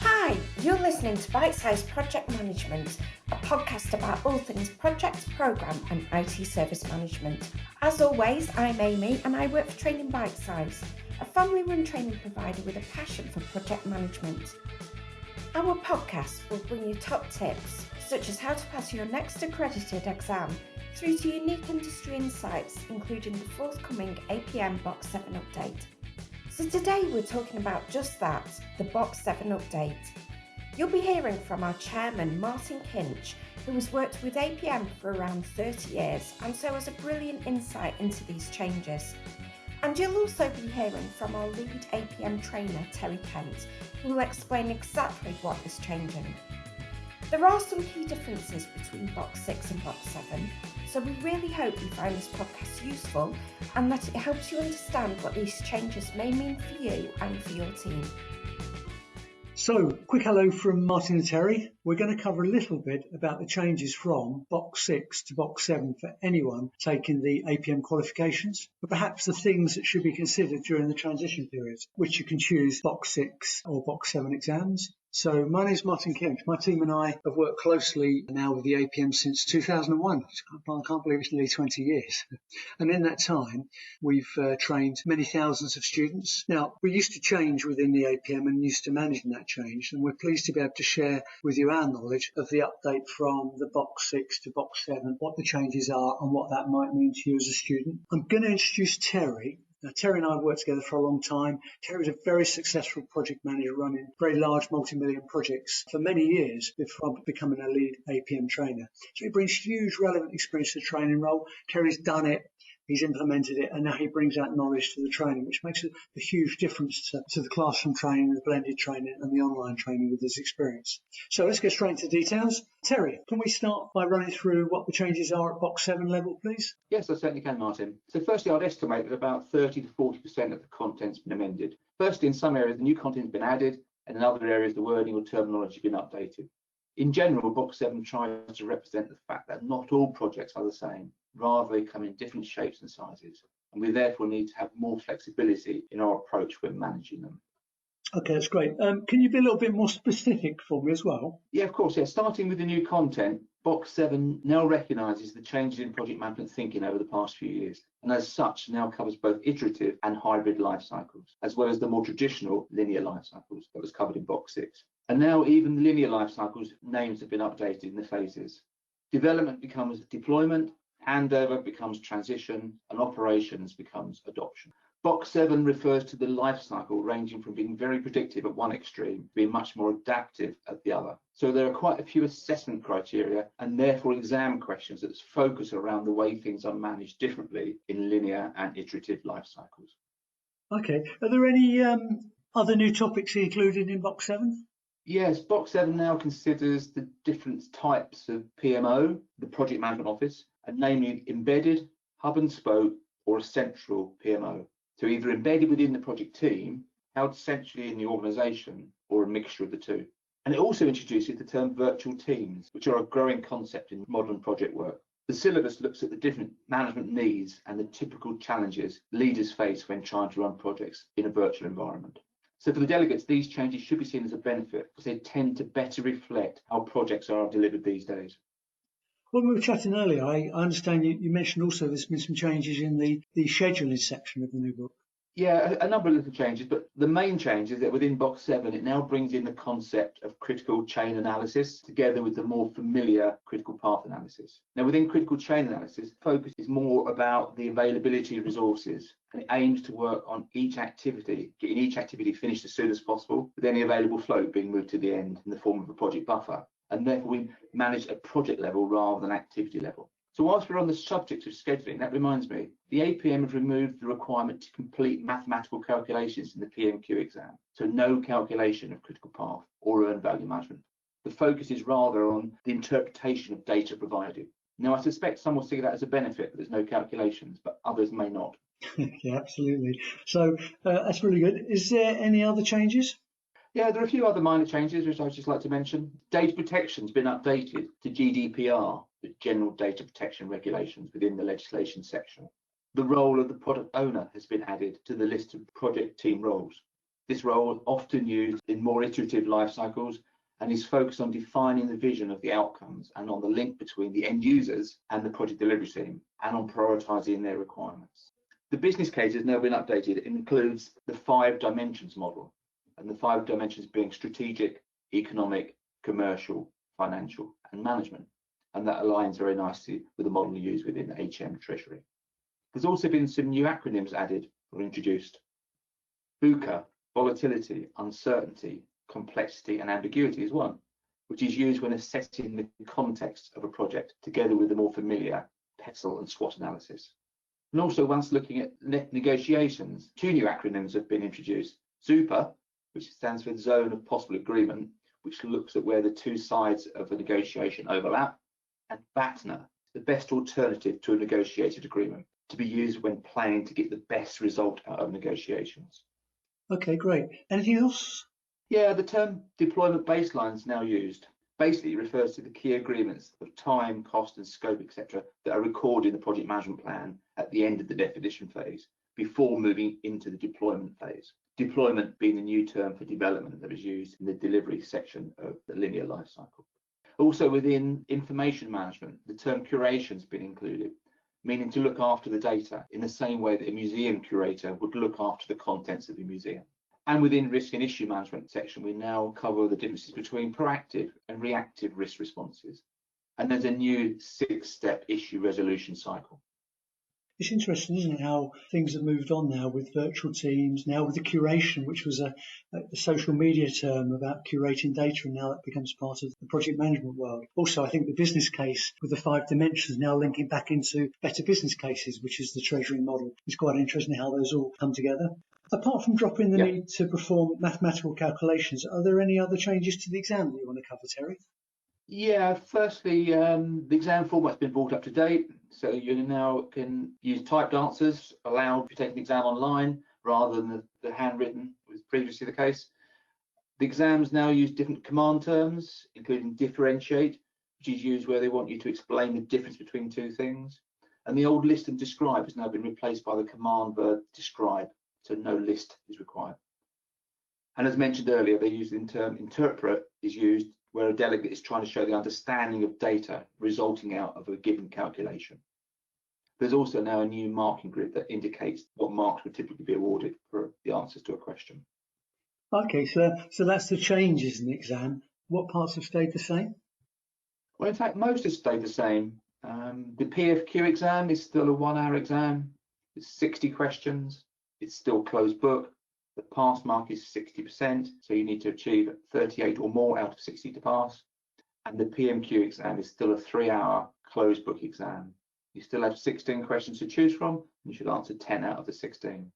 Hi, you're listening to ByteSize Project Management, a podcast about all things project, programme and IT service management. As always, I'm Amy and I work for Training ByteSize, a family-run training provider with a passion for project management. Our podcast will bring you top tips, such as how to pass your next accredited exam, through to unique industry insights, including the forthcoming APM BOK7 update. So today we're talking about just that, the BOK7 update. You'll be hearing from our chairman, Martyn Kinch, who has worked with APM for around 30 years and so has a brilliant insight into these changes. And you'll also be hearing from our lead APM trainer, Terry Kent, who will explain exactly what is changing. There are some key differences between BOK6 and BOK7, so we really hope you find this podcast useful and that it helps you understand what these changes may mean for you and for your team. So, quick hello from Martin and Terry. We're going to cover a little bit about the changes from BOK6 to BOK7 for anyone taking the APM qualifications, but perhaps the things that should be considered during the transition period, which you can choose BOK6 or BOK7 exams. So my name is Martyn Kinch. My team and I have worked closely now with the APM since 2001. I can't believe it's nearly 20 years. And in that time, we've trained many thousands of students. Now, we used to change within the APM and used to manage that change. And we're pleased to be able to share with you our knowledge of the update from the BOK6 to BOK7, what the changes are and what that might mean to you as a student. I'm going to introduce Terry. Now, Terry and I have worked together for a long time. Terry's a very successful project manager running very large multi-million projects for many years before becoming a lead APM trainer. So he brings huge relevant experience to the training role. Terry's done it, he's implemented it, and now he brings that knowledge to the training, which makes a huge difference to the classroom training, the blended training and the online training with his experience. So let's get straight into details. Terry, can we start by running through what the changes are at BOK7 level, please? Yes, I certainly can, Martin. So firstly, I'd estimate that about 30 to 40% of the content's been amended. Firstly, in some areas, the new content's been added, and in other areas, the wording or terminology has been updated. In general, BOK7 tries to represent the fact that not all projects are the same. Rather, they come in different shapes and sizes, and we therefore need to have more flexibility in our approach when managing them. Okay, that's great. Can you be a little bit more specific for me as well? Yeah, of course. Yeah, starting with the new content, BOK7 now recognises the changes in project management thinking over the past few years, and as such now covers both iterative and hybrid life cycles, as well as the more traditional linear life cycles that was covered in BOK6. And now even the linear life cycles names have been updated in the phases. Development becomes deployment, handover becomes transition, and operations becomes adoption. BOK7 refers to the life cycle ranging from being very predictive at one extreme to being much more adaptive at the other. So there are quite a few assessment criteria and therefore exam questions that focus around the way things are managed differently in linear and iterative life cycles. Okay, are there any other new topics included in BOK7? Yes, BOK7 now considers the different types of PMO, the project management office, and namely embedded, hub and spoke, or a central PMO. So either embedded within the project team, held centrally in the organisation, or a mixture of the two. And it also introduces the term virtual teams, which are a growing concept in modern project work. The syllabus looks at the different management needs and the typical challenges leaders face when trying to run projects in a virtual environment. So for the delegates, these changes should be seen as a benefit because they tend to better reflect how projects are delivered these days. When we were chatting earlier, I understand you mentioned also there's been some changes in the scheduling section of the new book. Yeah, a number of little changes, but the main change is that within BOK7, it now brings in the concept of critical chain analysis together with the more familiar critical path analysis. Now, within critical chain analysis, focus is more about the availability of resources, and it aims to work on each activity, getting each activity finished as soon as possible, with any available float being moved to the end in the form of a project buffer. And therefore, we manage at project level rather than activity level. So whilst we're on the subject of scheduling, that reminds me, the APM has removed the requirement to complete mathematical calculations in the PMQ exam. So no calculation of critical path or earned value management. The focus is rather on the interpretation of data provided. Now, I suspect some will see that as a benefit, that there's no calculations, but others may not. Yeah, absolutely. So that's really good. Is there any other changes? Yeah, there are a few other minor changes which I'd just like to mention. Data protection's been updated to GDPR, the General Data Protection Regulations, within the legislation section. The role of the product owner has been added to the list of project team roles. This role is often used in more iterative life cycles and is focused on defining the vision of the outcomes and on the link between the end users and the project delivery team, and on prioritising their requirements. The business case has now been updated. It includes the 5 dimensions model, and the 5 dimensions being strategic, economic, commercial, financial, and management. And that aligns very nicely with the model used within HM Treasury. There's also been some new acronyms added or introduced. VUCA, volatility, uncertainty, complexity, and ambiguity is one, which is used when assessing the context of a project, together with the more familiar PESTLE and SWOT analysis. And also, once looking at negotiations, 2 new acronyms have been introduced. ZUPA, which stands for Zone of Possible Agreement, which looks at where the 2 sides of a negotiation overlap, and BATNA, the best alternative to a negotiated agreement, to be used when planning to get the best result out of negotiations. Okay, great. Anything else? Yeah, the term deployment baseline is now used. Basically, it refers to the key agreements of time, cost, and scope, etc., that are recorded in the project management plan at the end of the definition phase, before moving into the deployment phase. Deployment being the new term for development that is used in the delivery section of the linear life cycle. Also, within information management, the term curation has been included, meaning to look after the data in the same way that a museum curator would look after the contents of a museum. And within risk and issue management section, we now cover the differences between proactive and reactive risk responses. And there's a new 6-step issue resolution cycle. It's interesting, isn't it, how things have moved on now with virtual teams, now with the curation, which was a social media term about curating data, and now that becomes part of the project management world. Also, I think the business case with the 5 dimensions now linking back into better business cases, which is the treasury model. It's quite interesting how those all come together. Apart from dropping the need to perform mathematical calculations, are there any other changes to the exam that you want to cover, Terry? Yeah, firstly, the exam format's been brought up to date, so you now can use typed answers allowed if you take the exam online rather than the handwritten was previously the case. The exams now use different command terms, including differentiate, which is used where they want you to explain the difference between 2 things. And the old list and describe has now been replaced by the command verb describe, so no list is required. And as mentioned earlier, they use the term interpret is used where a delegate is trying to show the understanding of data resulting out of a given calculation. There's also now a new marking grid that indicates what marks would typically be awarded for the answers to a question. Okay, so that's the changes in the exam. What parts have stayed the same? Well, in fact, most have stayed the same. The PFQ exam is still a 1-hour exam. It's 60 questions. It's still closed book. The pass mark is 60%, so you need to achieve 38 or more out of 60 to pass. And the PMQ exam is still a 3-hour closed book exam. You still have 16 questions to choose from, and you should answer 10 out of the 16.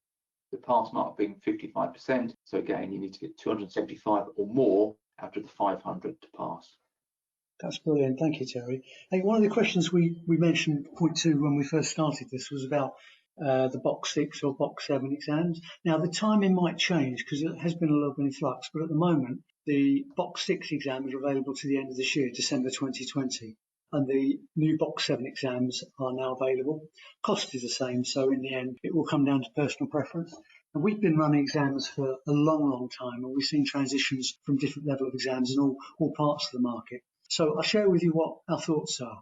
The pass mark being 55%, so again, you need to get 275 or more out of the 500 to pass. That's brilliant. Thank you, Terry. I think one of the questions we mentioned, point 2, when we first started this, was about the BOK6 or BOK7 exams. Now, the timing might change because it has been a little bit in flux, but at the moment, the BOK6 exams are available to the end of this year, December 2020, and the new BOK7 exams are now available. Cost is the same, so in the end, it will come down to personal preference. And we've been running exams for a long, long time, and we've seen transitions from different level of exams in all parts of the market. So I'll share with you what our thoughts are.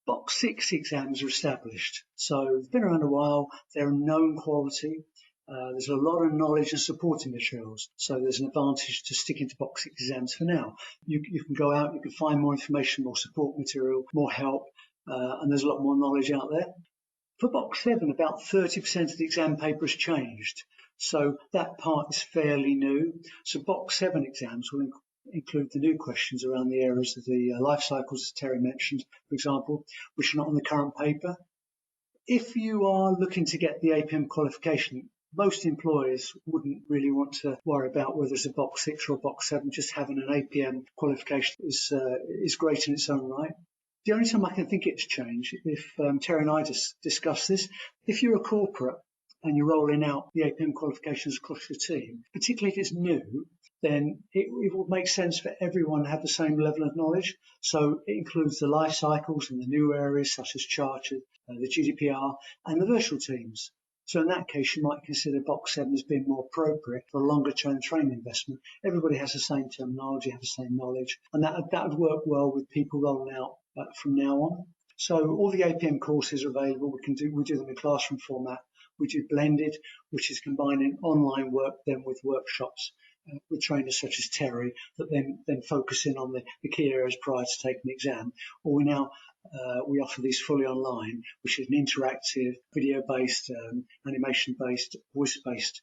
BOK6 exams are established, so they've been around a while. They're known quality. There's a lot of knowledge and supporting materials, so there's an advantage to sticking to BOK6 exams for now. You can go out, you can find more information, more support material, more help, and there's a lot more knowledge out there. For BOK7, about 30% of the exam paper has changed, so that part is fairly new. So BOK7 exams will include the new questions around the areas of the life cycles, as Terry mentioned, for example, which are not on the current paper. If you are looking to get the APM qualification, most employers wouldn't really want to worry about whether it's a BOK6 or a BOK7. Just having an APM qualification is great in its own right. The only time I can think it's changed, if Terry and I discuss this, if you're a corporate and you're rolling out the APM qualifications across your team, particularly if it's new, then it will make sense for everyone to have the same level of knowledge. So it includes the life cycles and the new areas such as chartered, the GDPR and the virtual teams. So in that case, you might consider BOK7 as being more appropriate for a longer term training investment. Everybody has the same terminology, have the same knowledge, and that would work well with people rolling out from now on. So all the APM courses are available. We do them in classroom format. We do blended, which is combining online work then with workshops with trainers such as Terry that then focus in on the key areas prior to taking the exam. Or we offer these fully online, which is an interactive, video-based, animation-based, voice-based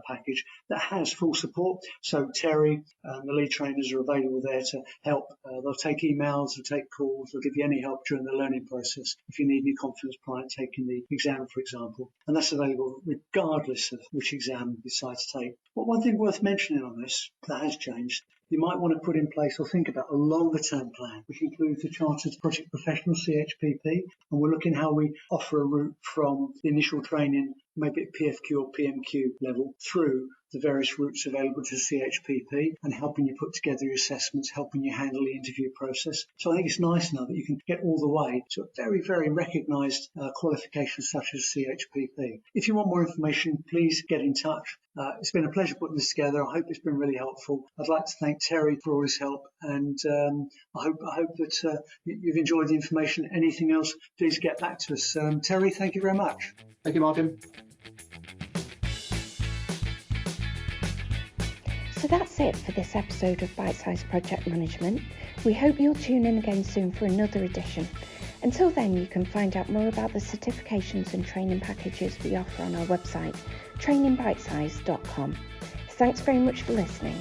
package that has full support. So Terry and the lead trainers are available there to help. They'll take emails, they'll take calls, they'll give you any help during the learning process if you need any confidence prior to taking the exam, for example. And that's available regardless of which exam you decide to take. But one thing worth mentioning on this that has changed, you might want to put in place or think about a longer term plan, which includes the Chartered Project Professional, CHPP, and we're looking how we offer a route from the initial training, maybe at PFQ or PMQ level, through the various routes available to CHPP and helping you put together your assessments, helping you handle the interview process. So I think it's nice now that you can get all the way to a very, very recognised qualification such as CHPP. If you want more information, please get in touch. It's been a pleasure putting this together. I hope it's been really helpful. I'd like to thank Terry for all his help, and I hope that you've enjoyed the information. Anything else, please get back to us. Terry, thank you very much. Thank you, Martyn. So that's it for this episode of ByteSize Project Management. We hope you'll tune in again soon for another edition. Until then, you can find out more about the certifications and training packages we offer on our website, trainingbitesize.com. Thanks very much for listening.